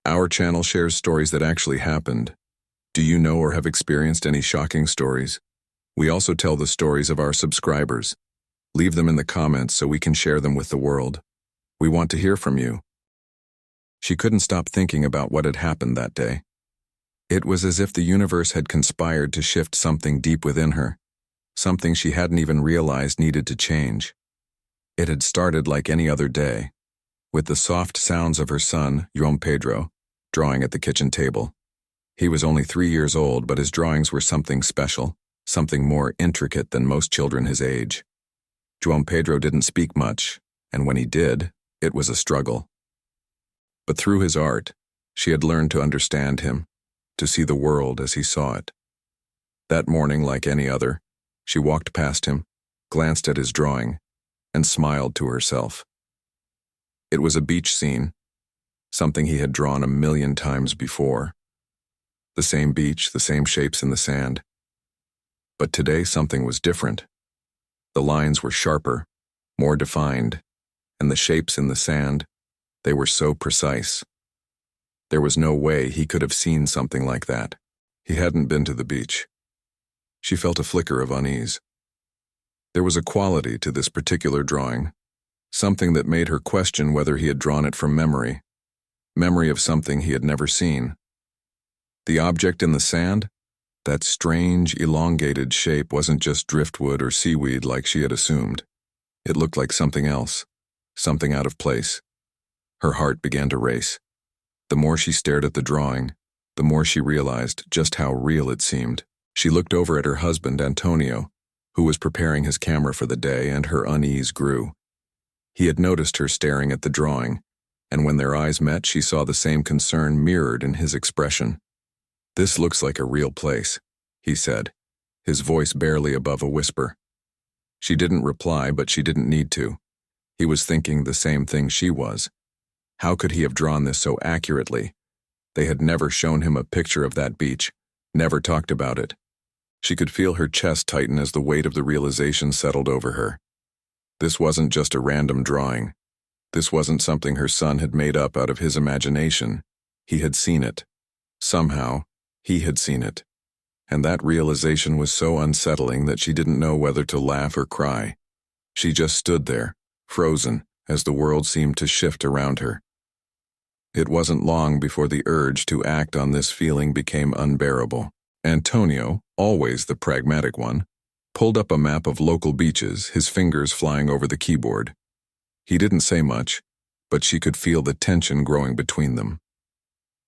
Our channel shares stories that actually happened. Do you know or have experienced any shocking stories? We also tell the stories of our subscribers. Leave them in the comments so we can share them with the world. We want to hear from you. She couldn't stop thinking about what had happened that day. It was as if the universe had conspired to shift something deep within her, something she hadn't even realized needed to change. It had started like any other day, with the soft sounds of her son, João Pedro, drawing at the kitchen table. He was only 3 years old, but his drawings were something special, something more intricate than most children his age. João Pedro didn't speak much, and when he did, it was a struggle. But through his art, she had learned to understand him, to see the world as he saw it. That morning, like any other, she walked past him, glanced at his drawing, and smiled to herself. It was a beach scene, something he had drawn 1,000,000 times before. The same beach, the same shapes in the sand. But today something was different. The lines were sharper, more defined, and the shapes in the sand, they were so precise. There was no way he could have seen something like that. He hadn't been to the beach. She felt a flicker of unease. There was a quality to this particular drawing, something that made her question whether he had drawn it from memory of something he had never seen. The object in the sand, that strange, elongated shape, wasn't just driftwood or seaweed like she had assumed. It looked like something else, something out of place. Her heart began to race. The more she stared at the drawing, the more she realized just how real it seemed. She looked over at her husband, Antonio, who was preparing his camera for the day, and her unease grew. He had noticed her staring at the drawing, and when their eyes met, she saw the same concern mirrored in his expression. "This looks like a real place," he said, his voice barely above a whisper. She didn't reply, but she didn't need to. He was thinking the same thing she was. How could he have drawn this so accurately? They had never shown him a picture of that beach, never talked about it. She could feel her chest tighten as the weight of the realization settled over her. This wasn't just a random drawing. This wasn't something her son had made up out of his imagination. He had seen it. Somehow, he had seen it. And that realization was so unsettling that she didn't know whether to laugh or cry. She just stood there, frozen, as the world seemed to shift around her. It wasn't long before the urge to act on this feeling became unbearable. Antonio, always the pragmatic one, pulled up a map of local beaches, his fingers flying over the keyboard. He didn't say much, but she could feel the tension growing between them.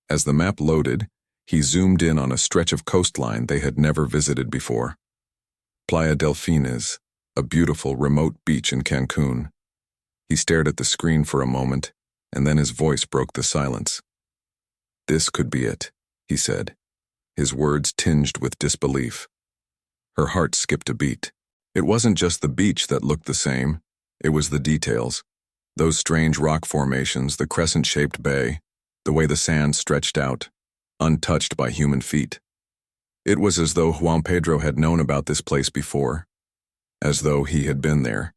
As the map loaded, he zoomed in on a stretch of coastline they had never visited before. Playa del Fines, a beautiful, remote beach in Cancun. He stared at the screen for a moment, and then his voice broke the silence. "This could be it," he said, his words tinged with disbelief. Her heart skipped a beat. It wasn't just the beach that looked the same, it was the details. Those strange rock formations, the crescent-shaped bay, the way the sand stretched out, untouched by human feet. It was as though João Pedro had known about this place before, as though he had been there.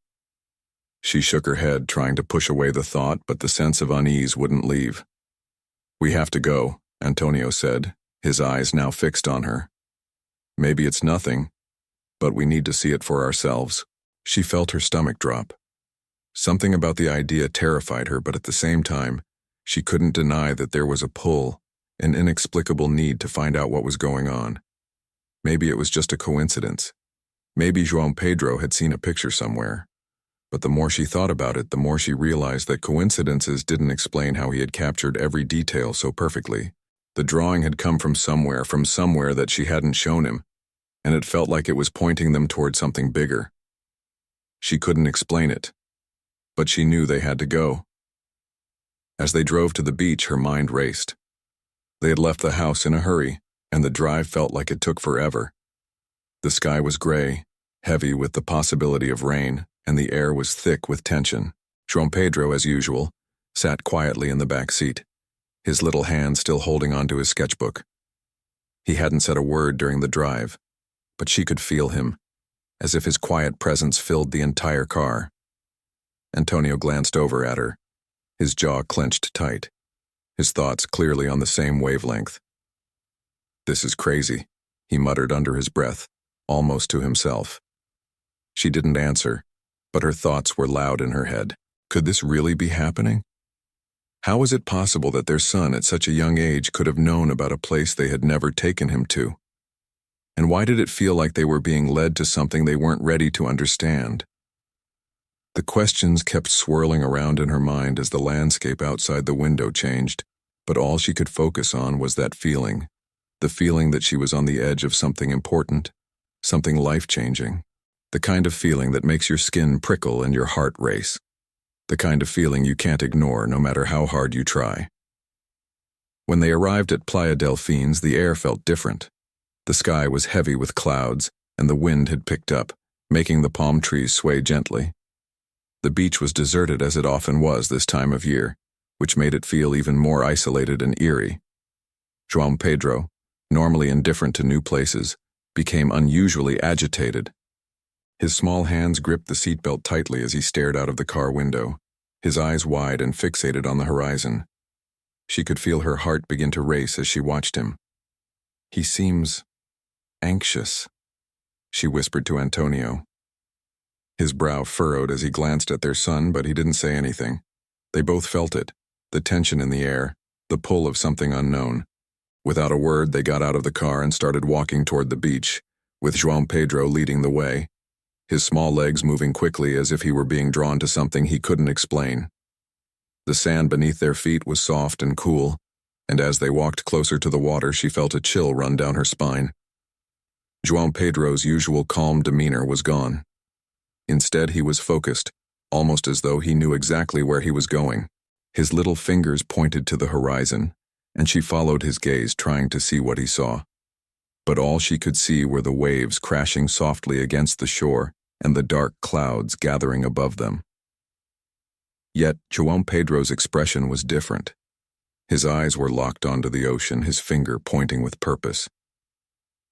She shook her head, trying to push away the thought, but the sense of unease wouldn't leave. "We have to go," Antonio said, his eyes now fixed on her. "Maybe it's nothing, but we need to see it for ourselves." She felt her stomach drop. Something about the idea terrified her, but at the same time, she couldn't deny that there was a pull, an inexplicable need to find out what was going on. Maybe it was just a coincidence. Maybe João Pedro had seen a picture somewhere. But the more she thought about it, the more she realized that coincidences didn't explain how he had captured every detail so perfectly. The drawing had come from somewhere that she hadn't shown him, and it felt like it was pointing them toward something bigger. She couldn't explain it, but she knew they had to go. As they drove to the beach, her mind raced. They had left the house in a hurry, and the drive felt like it took forever. The sky was gray, heavy with the possibility of rain, and the air was thick with tension. João Pedro, as usual, sat quietly in the back seat, his little hand still holding onto his sketchbook. He hadn't said a word during the drive, but she could feel him, as if his quiet presence filled the entire car. Antonio glanced over at her, his jaw clenched tight. his thoughts clearly on the same wavelength. "This is crazy," he muttered under his breath, almost to himself. She didn't answer, but her thoughts were loud in her head. Could this really be happening? How was it possible that their son at such a young age could have known about a place they had never taken him to? And why did it feel like they were being led to something they weren't ready to understand? The questions kept swirling around in her mind as the landscape outside the window changed, but all she could focus on was that feeling, the feeling that she was on the edge of something important, something life-changing, the kind of feeling that makes your skin prickle and your heart race, the kind of feeling you can't ignore no matter how hard you try. When they arrived at Playa Delfines, the air felt different. The sky was heavy with clouds, and the wind had picked up, making the palm trees sway gently. The beach was deserted as it often was this time of year, which made it feel even more isolated and eerie. João Pedro, normally indifferent to new places, became unusually agitated. His small hands gripped the seatbelt tightly as he stared out of the car window, his eyes wide and fixated on the horizon. She could feel her heart begin to race as she watched him. "He seems anxious," she whispered to Antonio. His brow furrowed as he glanced at their son, but he didn't say anything. They both felt it, the tension in the air, the pull of something unknown. Without a word, they got out of the car and started walking toward the beach, with João Pedro leading the way, his small legs moving quickly as if he were being drawn to something he couldn't explain. The sand beneath their feet was soft and cool, and as they walked closer to the water, she felt a chill run down her spine. João Pedro's usual calm demeanor was gone. Instead, he was focused, almost as though he knew exactly where he was going. His little fingers pointed to the horizon, and she followed his gaze, trying to see what he saw. But all she could see were the waves crashing softly against the shore and the dark clouds gathering above them. Yet, João Pedro's expression was different. His eyes were locked onto the ocean, his finger pointing with purpose.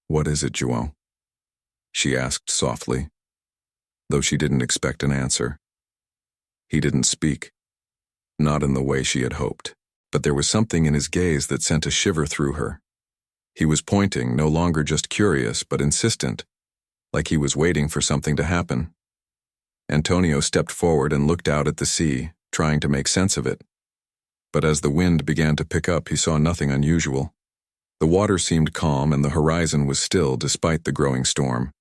"What is it, João?" she asked softly, though she didn't expect an answer. He didn't speak, not in the way she had hoped, but there was something in his gaze that sent a shiver through her. He was pointing, no longer just curious, but insistent, like he was waiting for something to happen. Antonio stepped forward and looked out at the sea, trying to make sense of it. But as the wind began to pick up, he saw nothing unusual. The water seemed calm and the horizon was still despite the growing storm.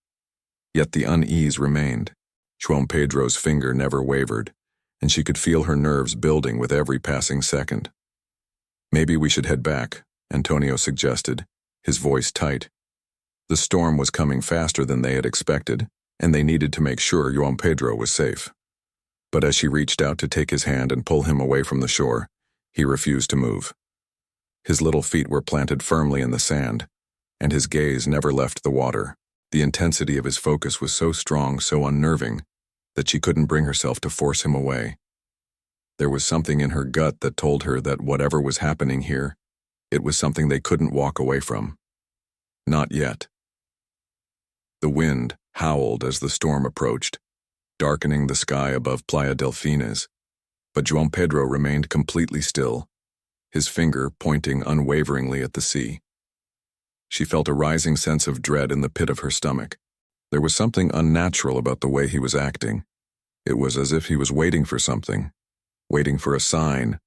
Yet the unease remained. João Pedro's finger never wavered, and she could feel her nerves building with every passing second. "Maybe we should head back," Antonio suggested, his voice tight. The storm was coming faster than they had expected, and they needed to make sure João Pedro was safe. But as she reached out to take his hand and pull him away from the shore, he refused to move. His little feet were planted firmly in the sand, and his gaze never left the water. The intensity of his focus was so strong, so unnerving, that she couldn't bring herself to force him away. There was something in her gut that told her that whatever was happening here, it was something they couldn't walk away from. Not yet. The wind howled as the storm approached, darkening the sky above Playa Delfines, but João Pedro remained completely still, his finger pointing unwaveringly at the sea. She felt a rising sense of dread in the pit of her stomach. There was something unnatural about the way he was acting. It was as if he was waiting for something, waiting for a sign,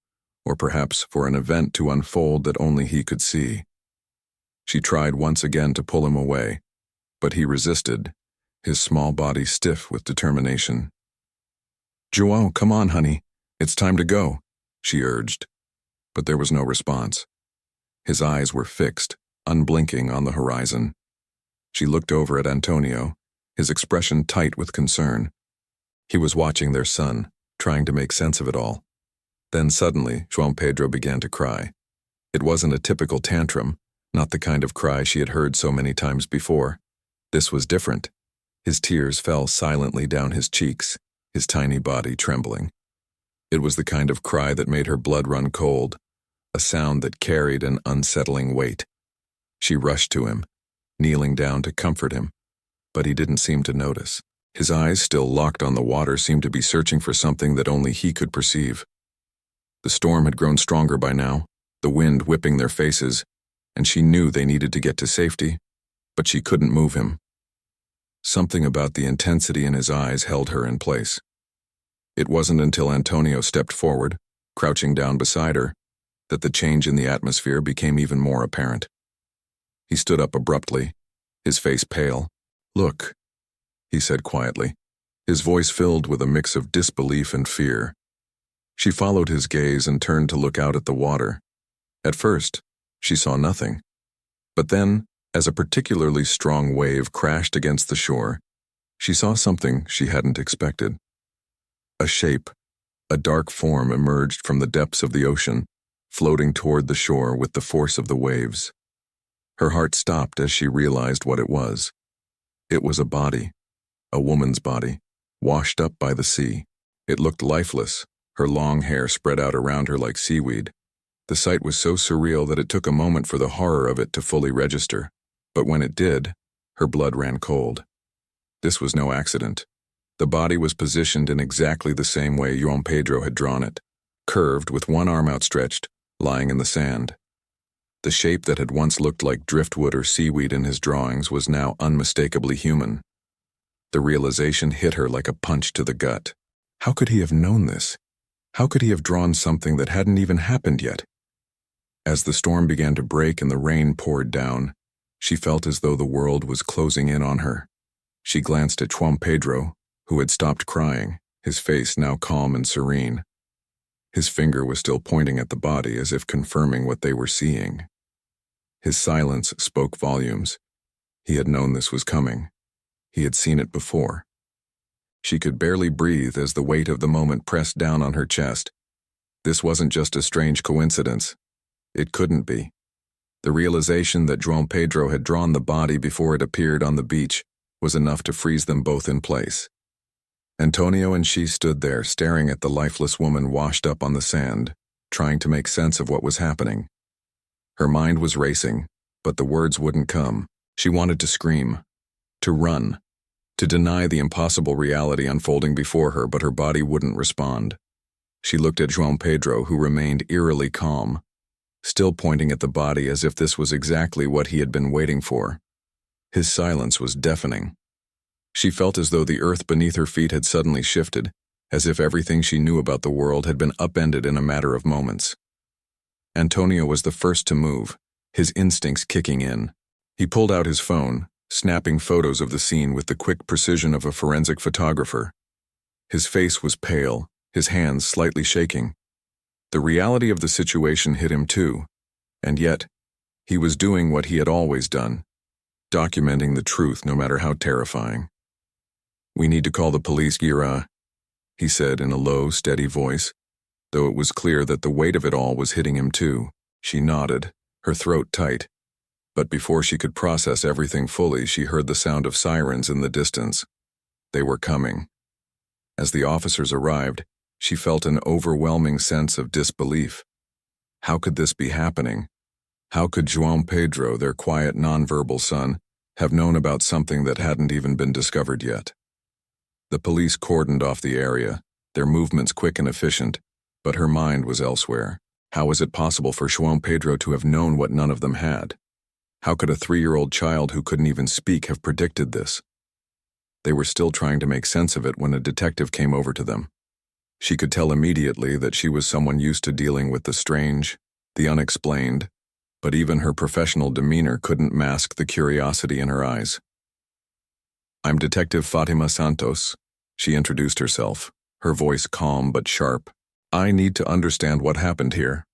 or perhaps for an event to unfold that only he could see. She tried once again to pull him away, but he resisted, his small body stiff with determination. "João, come on, honey. It's time to go," she urged. But there was no response. His eyes were fixed, unblinking on the horizon. She looked over at Antonio, his expression tight with concern. He was watching their son, trying to make sense of it all. Then suddenly, João Pedro began to cry. It wasn't a typical tantrum, not the kind of cry she had heard so many times before. This was different. His tears fell silently down his cheeks, his tiny body trembling. It was the kind of cry that made her blood run cold, a sound that carried an unsettling weight. She rushed to him, kneeling down to comfort him, but he didn't seem to notice. His eyes, still locked on the water, seemed to be searching for something that only he could perceive. The storm had grown stronger by now, the wind whipping their faces, and she knew they needed to get to safety, but she couldn't move him. Something about the intensity in his eyes held her in place. It wasn't until Antonio stepped forward, crouching down beside her, that the change in the atmosphere became even more apparent. He stood up abruptly, his face pale. "Look," he said quietly, his voice filled with a mix of disbelief and fear. She followed his gaze and turned to look out at the water. At first, she saw nothing. But then, as a particularly strong wave crashed against the shore, she saw something she hadn't expected. A shape, a dark form emerged from the depths of the ocean, floating toward the shore with the force of the waves. Her heart stopped as she realized what it was. It was a body, a woman's body, washed up by the sea. It looked lifeless, her long hair spread out around her like seaweed. The sight was so surreal that it took a moment for the horror of it to fully register. But when it did, her blood ran cold. This was no accident. The body was positioned in exactly the same way Juan Pedro had drawn it, curved with one arm outstretched, lying in the sand. The shape that had once looked like driftwood or seaweed in his drawings was now unmistakably human. The realization hit her like a punch to the gut. How could he have known this? How could he have drawn something that hadn't even happened yet? As the storm began to break and the rain poured down, she felt as though the world was closing in on her. She glanced at Juan Pedro, who had stopped crying, his face now calm and serene. His finger was still pointing at the body as if confirming what they were seeing. His silence spoke volumes. He had known this was coming. He had seen it before. She could barely breathe as the weight of the moment pressed down on her chest. This wasn't just a strange coincidence. It couldn't be. The realization that Juan Pedro had drawn the body before it appeared on the beach was enough to freeze them both in place. Antonio and she stood there staring at the lifeless woman washed up on the sand, trying to make sense of what was happening. Her mind was racing, but the words wouldn't come. She wanted to scream, to run, to deny the impossible reality unfolding before her, but her body wouldn't respond. She looked at Juan Pedro, who remained eerily calm, still pointing at the body as if this was exactly what he had been waiting for. His silence was deafening. She felt as though the earth beneath her feet had suddenly shifted, as if everything she knew about the world had been upended in a matter of moments. Antonio was the first to move, his instincts kicking in. He pulled out his phone, snapping photos of the scene with the quick precision of a forensic photographer. His face was pale, his hands slightly shaking. The reality of the situation hit him too, and yet, he was doing what he had always done, documenting the truth no matter how terrifying. "We need to call the police, Gira," he said in a low, steady voice, though it was clear that the weight of it all was hitting him too. She nodded, her throat tight, but before she could process everything fully, she heard the sound of sirens in the distance. They were coming. As the officers arrived, she felt an overwhelming sense of disbelief. How could this be happening? How could Juan Pedro, their quiet, nonverbal son, have known about something that hadn't even been discovered yet? The police cordoned off the area, their movements quick and efficient, but her mind was elsewhere. How was it possible for Juan Pedro to have known what none of them had? How could a 3-year-old child who couldn't even speak have predicted this? They were still trying to make sense of it when a detective came over to them. She could tell immediately that she was someone used to dealing with the strange, the unexplained, but even her professional demeanor couldn't mask the curiosity in her eyes. "I'm Detective Fatima Santos," she introduced herself, her voice calm but sharp. "I need to understand what happened here."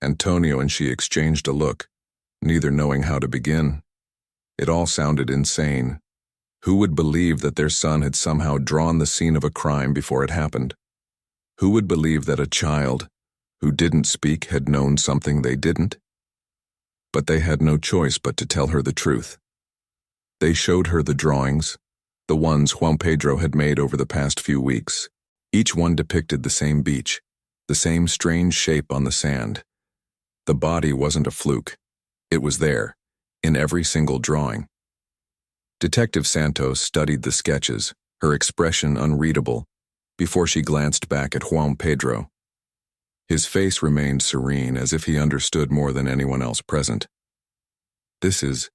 Antonio and she exchanged a look, neither knowing how to begin. It all sounded insane. Who would believe that their son had somehow drawn the scene of a crime before it happened? Who would believe that a child, who didn't speak, had known something they didn't? But they had no choice but to tell her the truth. They showed her the drawings, the ones Juan Pedro had made over the past few weeks. Each one depicted the same beach, the same strange shape on the sand. The body wasn't a fluke. It was there, in every single drawing. Detective Santos studied the sketches, her expression unreadable, before she glanced back at Juan Pedro. His face remained serene, as if he understood more than anyone else present. "This is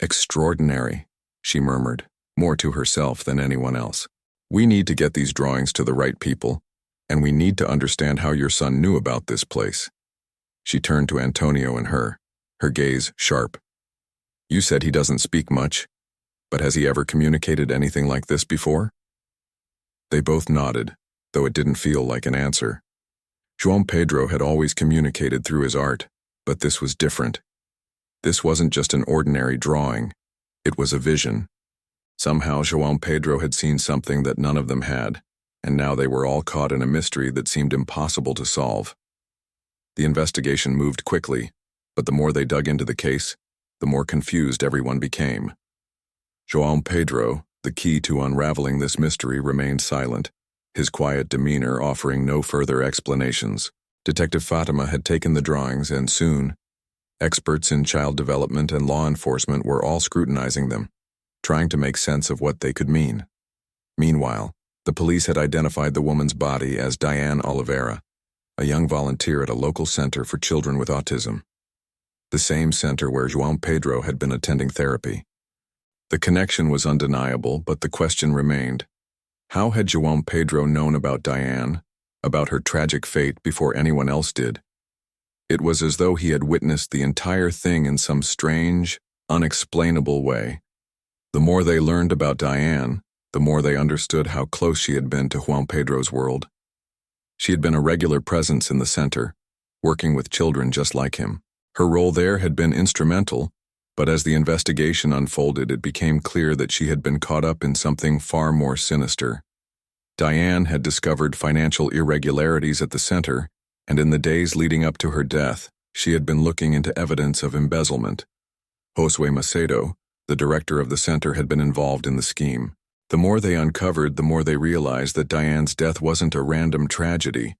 extraordinary," she murmured, more to herself than anyone else. "We need to get these drawings to the right people, and we need to understand how your son knew about this place." She turned to Antonio and her gaze sharp. "You said he doesn't speak much, but has he ever communicated anything like this before?" They both nodded, though it didn't feel like an answer. João Pedro had always communicated through his art, but this was different. This wasn't just an ordinary drawing. It was a vision. Somehow João Pedro had seen something that none of them had, and now they were all caught in a mystery that seemed impossible to solve. The investigation moved quickly, but the more they dug into the case, the more confused everyone became. João Pedro, the key to unraveling this mystery, remained silent, his quiet demeanor offering no further explanations. Detective Fatima had taken the drawings, and soon, experts in child development and law enforcement were all scrutinizing them, trying to make sense of what they could mean. Meanwhile, the police had identified the woman's body as Diane Oliveira, a young volunteer at a local center for children with autism, the same center where João Pedro had been attending therapy. The connection was undeniable, but the question remained: how had João Pedro known about Diane, about her tragic fate, before anyone else did? It was as though he had witnessed the entire thing in some strange, unexplainable way. The more they learned about Diane, the more they understood how close she had been to João Pedro's world. She had been a regular presence in the center, working with children just like him. Her role there had been instrumental, but as the investigation unfolded, it became clear that she had been caught up in something far more sinister. Diane had discovered financial irregularities at the center, and in the days leading up to her death, she had been looking into evidence of embezzlement. Josue Macedo, the director of the center, had been involved in the scheme. The more they uncovered, the more they realized that Diane's death wasn't a random tragedy.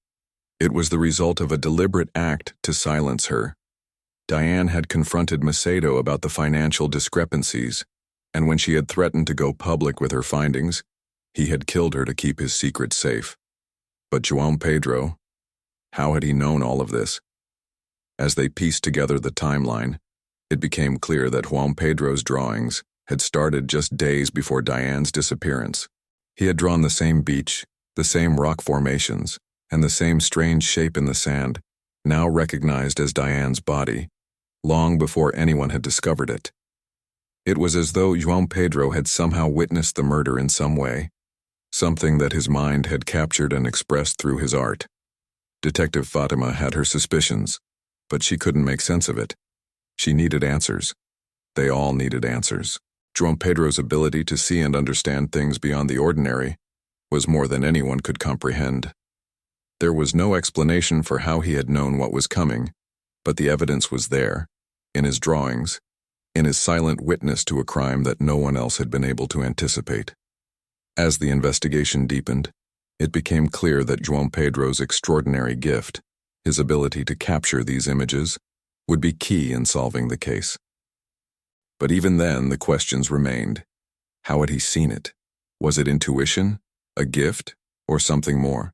It was the result of a deliberate act to silence her. Diane had confronted Macedo about the financial discrepancies, and when she had threatened to go public with her findings, he had killed her to keep his secret safe. But João Pedro, how had he known all of this? As they pieced together the timeline, it became clear that João Pedro's drawings had started just days before Diane's disappearance. He had drawn the same beach, the same rock formations, and the same strange shape in the sand, now recognized as Diane's body, long before anyone had discovered it. It was as though João Pedro had somehow witnessed the murder in some way, something that his mind had captured and expressed through his art. Detective Fatima had her suspicions, but she couldn't make sense of it. She needed answers. They all needed answers. João Pedro's ability to see and understand things beyond the ordinary was more than anyone could comprehend. There was no explanation for how he had known what was coming, but the evidence was there, in his drawings, in his silent witness to a crime that no one else had been able to anticipate. As the investigation deepened, it became clear that João Pedro's extraordinary gift, his ability to capture these images, would be key in solving the case. But even then, the questions remained. How had he seen it? Was it intuition, a gift, or something more?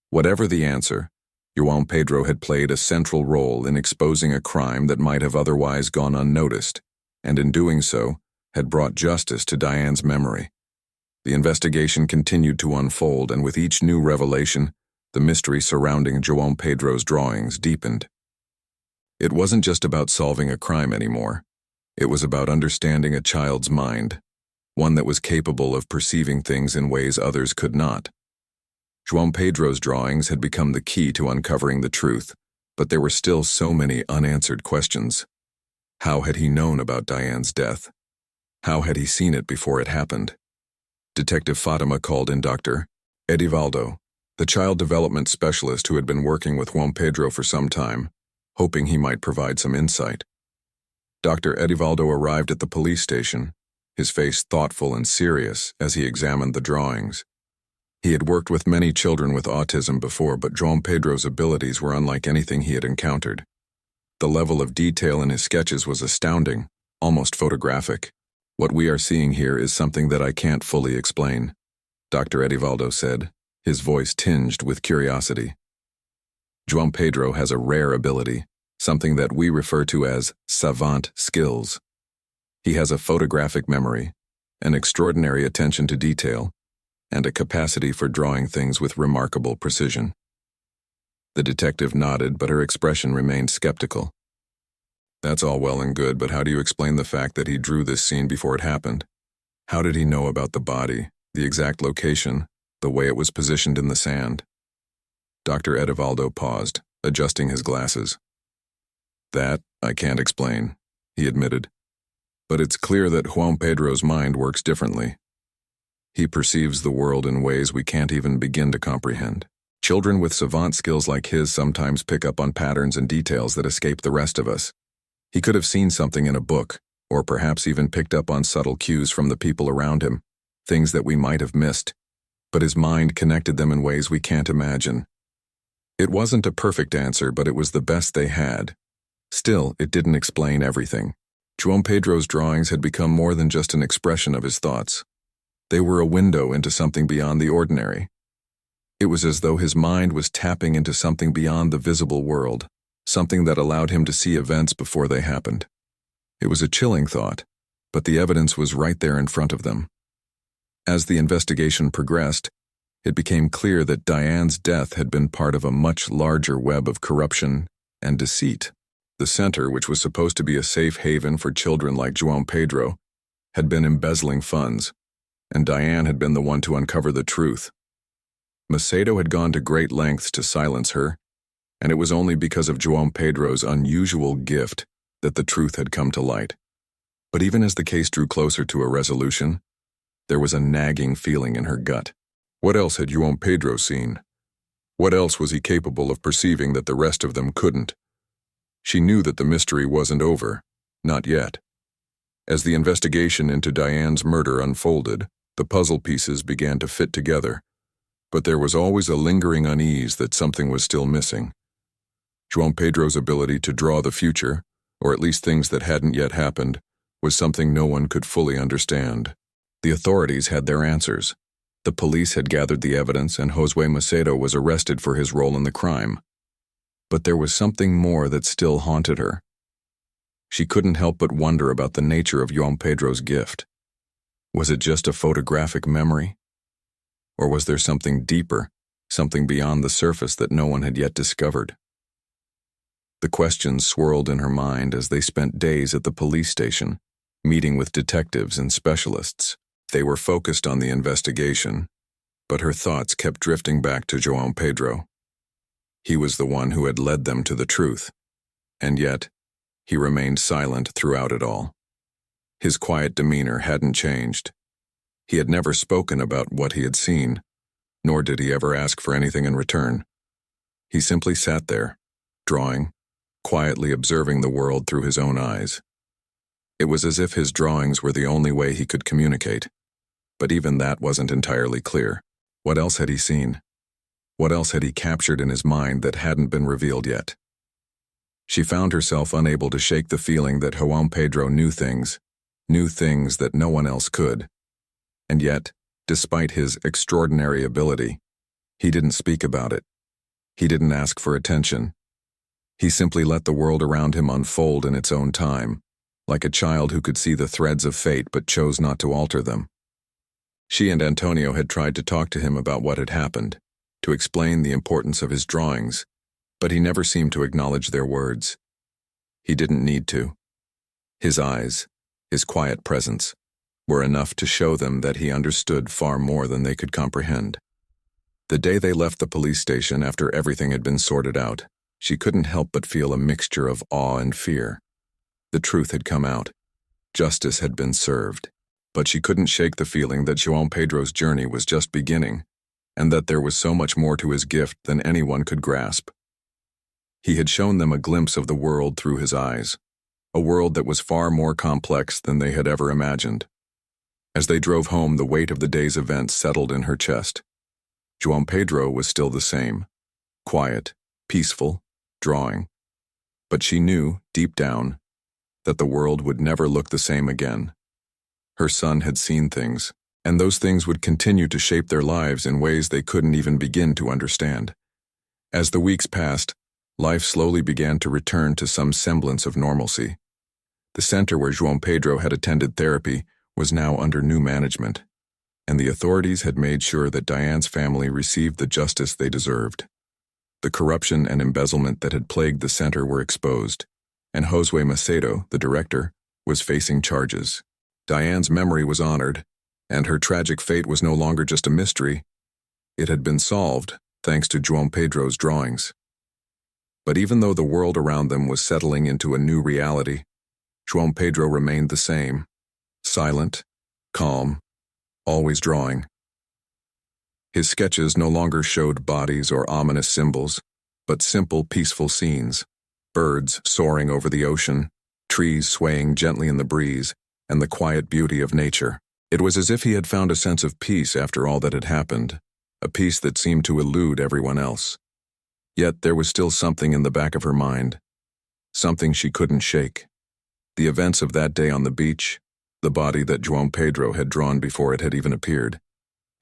Whatever the answer, João Pedro had played a central role in exposing a crime that might have otherwise gone unnoticed, and in doing so, had brought justice to Diane's memory. The investigation continued to unfold, and with each new revelation, the mystery surrounding João Pedro's drawings deepened. It wasn't just about solving a crime anymore. It was about understanding a child's mind, one that was capable of perceiving things in ways others could not. João Pedro's drawings had become the key to uncovering the truth, but there were still so many unanswered questions. How had he known about Diane's death? How had he seen it before it happened? Detective Fatima called in Dr. Edivaldo, the child development specialist who had been working with João Pedro for some time, hoping he might provide some insight. Dr. Edivaldo arrived at the police station, his face thoughtful and serious as he examined the drawings. He had worked with many children with autism before, but João Pedro's abilities were unlike anything he had encountered. The level of detail in his sketches was astounding, almost photographic. "What we are seeing here is something that I can't fully explain," Dr. Edivaldo said, his voice tinged with curiosity. João Pedro has a rare ability, something that we refer to as savant skills. He has a photographic memory, an extraordinary attention to detail, and a capacity for drawing things with remarkable precision. The detective nodded, but her expression remained skeptical. That's all well and good, but how do you explain the fact that he drew this scene before it happened? How did he know about the body, the exact location, the way it was positioned in the sand? Dr. Edivaldo paused, adjusting his glasses. That I can't explain, he admitted. But it's clear that João Pedro's mind works differently. He perceives the world in ways we can't even begin to comprehend. Children with savant skills like his sometimes pick up on patterns and details that escape the rest of us. He could have seen something in a book, or perhaps even picked up on subtle cues from the people around him, things that we might have missed, but his mind connected them in ways we can't imagine. It wasn't a perfect answer, but it was the best they had. Still, it didn't explain everything. João Pedro's drawings had become more than just an expression of his thoughts. They were a window into something beyond the ordinary. It was as though his mind was tapping into something beyond the visible world, something that allowed him to see events before they happened. It was a chilling thought, but the evidence was right there in front of them. As the investigation progressed, it became clear that Diane's death had been part of a much larger web of corruption and deceit. The center, which was supposed to be a safe haven for children like João Pedro, had been embezzling funds, and Diane had been the one to uncover the truth. Macedo had gone to great lengths to silence her, and it was only because of João Pedro's unusual gift that the truth had come to light. But even as the case drew closer to a resolution, there was a nagging feeling in her gut. What else had João Pedro seen? What else was he capable of perceiving that the rest of them couldn't? She knew that the mystery wasn't over, not yet. As the investigation into Diane's murder unfolded, the puzzle pieces began to fit together, but there was always a lingering unease that something was still missing. João Pedro's ability to draw the future, or at least things that hadn't yet happened, was something no one could fully understand. The authorities had their answers. The police had gathered the evidence, and Josué Macedo was arrested for his role in the crime. But there was something more that still haunted her. She couldn't help but wonder about the nature of João Pedro's gift. Was it just a photographic memory? Or was there something deeper, something beyond the surface that no one had yet discovered? The questions swirled in her mind as they spent days at the police station, meeting with detectives and specialists. They were focused on the investigation, but her thoughts kept drifting back to João Pedro. He was the one who had led them to the truth, and yet he remained silent throughout it all. His quiet demeanor hadn't changed. He had never spoken about what he had seen, nor did he ever ask for anything in return. He simply sat there, drawing, quietly observing the world through his own eyes. It was as if his drawings were the only way he could communicate, but even that wasn't entirely clear. What else had he seen? What else had he captured in his mind that hadn't been revealed yet? She found herself unable to shake the feeling that João Pedro knew things that no one else could. And yet, despite his extraordinary ability, he didn't speak about it. He didn't ask for attention. He simply let the world around him unfold in its own time, like a child who could see the threads of fate but chose not to alter them. She and Antonio had tried to talk to him about what had happened, to explain the importance of his drawings, but he never seemed to acknowledge their words. He didn't need to. His eyes, his quiet presence, were enough to show them that he understood far more than they could comprehend. The day they left the police station after everything had been sorted out, she couldn't help but feel a mixture of awe and fear. The truth had come out. Justice had been served. But she couldn't shake the feeling that João Pedro's journey was just beginning, and that there was so much more to his gift than anyone could grasp. He had shown them a glimpse of the world through his eyes, a world that was far more complex than they had ever imagined. As they drove home, the weight of the day's events settled in her chest. João Pedro was still the same, quiet, peaceful, drawing. But she knew, deep down, that the world would never look the same again. Her son had seen things, and those things would continue to shape their lives in ways they couldn't even begin to understand. As the weeks passed, life slowly began to return to some semblance of normalcy. The center where João Pedro had attended therapy was now under new management, and the authorities had made sure that Diane's family received the justice they deserved. The corruption and embezzlement that had plagued the center were exposed, and Josue Macedo, the director, was facing charges. Diane's memory was honored, and her tragic fate was no longer just a mystery. It had been solved thanks to João Pedro's drawings. But even though the world around them was settling into a new reality, João Pedro remained the same, silent, calm, always drawing. His sketches no longer showed bodies or ominous symbols, but simple, peaceful scenes: birds soaring over the ocean, trees swaying gently in the breeze, and the quiet beauty of nature. It was as if he had found a sense of peace after all that had happened, a peace that seemed to elude everyone else. Yet there was still something in the back of her mind, something she couldn't shake. The events of that day on the beach, the body that João Pedro had drawn before it had even appeared,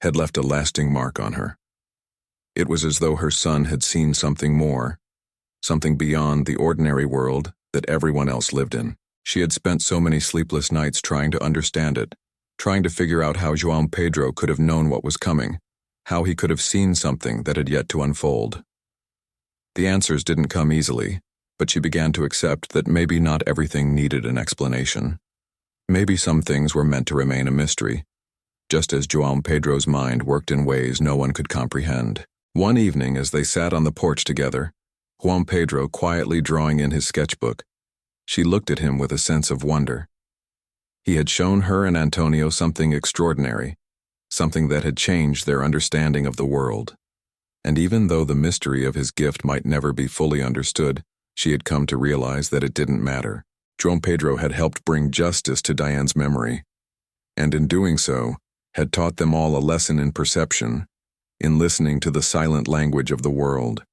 had left a lasting mark on her. It was as though her son had seen something more, something beyond the ordinary world that everyone else lived in. She had spent so many sleepless nights trying to understand it, trying to figure out how João Pedro could have known what was coming, how he could have seen something that had yet to unfold. The answers didn't come easily, but she began to accept that maybe not everything needed an explanation. Maybe some things were meant to remain a mystery, just as João Pedro's mind worked in ways no one could comprehend. One evening, as they sat on the porch together, João Pedro quietly drawing in his sketchbook, she looked at him with a sense of wonder. He had shown her and Antonio something extraordinary, something that had changed their understanding of the world. And even though the mystery of his gift might never be fully understood, she had come to realize that it didn't matter. João Pedro had helped bring justice to Diane's memory, and in doing so, had taught them all a lesson in perception, in listening to the silent language of the world.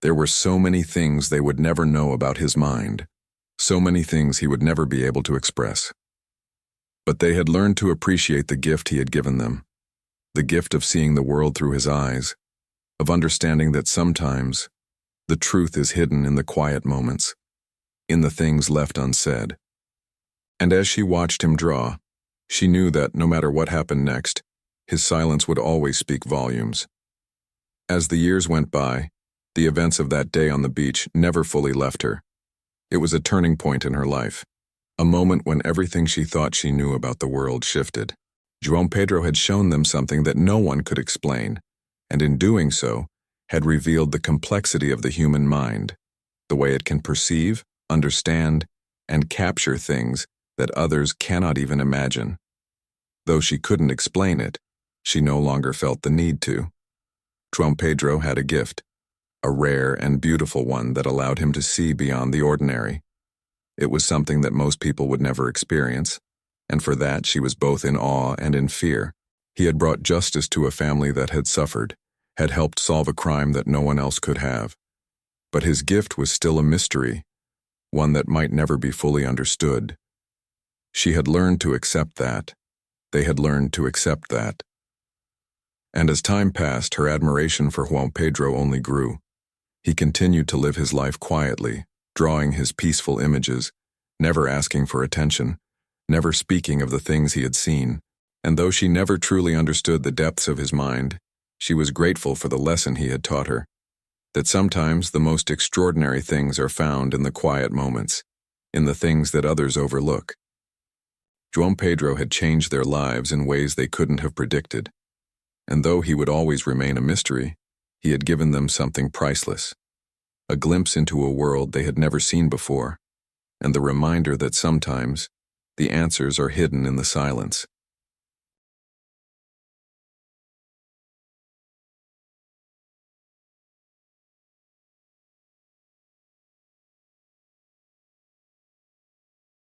There were so many things they would never know about his mind, so many things he would never be able to express. But they had learned to appreciate the gift he had given them, the gift of seeing the world through his eyes, of understanding that sometimes the truth is hidden in the quiet moments, in the things left unsaid. And as she watched him draw, she knew that no matter what happened next, his silence would always speak volumes. As the years went by, the events of that day on the beach never fully left her. It was a turning point in her life, a moment when everything she thought she knew about the world shifted. João Pedro had shown them something that no one could explain, and in doing so, had revealed the complexity of the human mind, the way it can perceive, understand, and capture things that others cannot even imagine. Though she couldn't explain it, she no longer felt the need to. João Pedro had a gift, a rare and beautiful one that allowed him to see beyond the ordinary. It was something that most people would never experience, and for that she was both in awe and in fear. He had brought justice to a family that had suffered, had helped solve a crime that no one else could have. But his gift was still a mystery, one that might never be fully understood. She had learned to accept that. They had learned to accept that. And as time passed, her admiration for João Pedro only grew. He continued to live his life quietly, drawing his peaceful images, never asking for attention, never speaking of the things he had seen. And though she never truly understood the depths of his mind, she was grateful for the lesson he had taught her, that sometimes the most extraordinary things are found in the quiet moments, in the things that others overlook. João Pedro had changed their lives in ways they couldn't have predicted, and though he would always remain a mystery, he had given them something priceless, a glimpse into a world they had never seen before, and the reminder that sometimes the answers are hidden in the silence.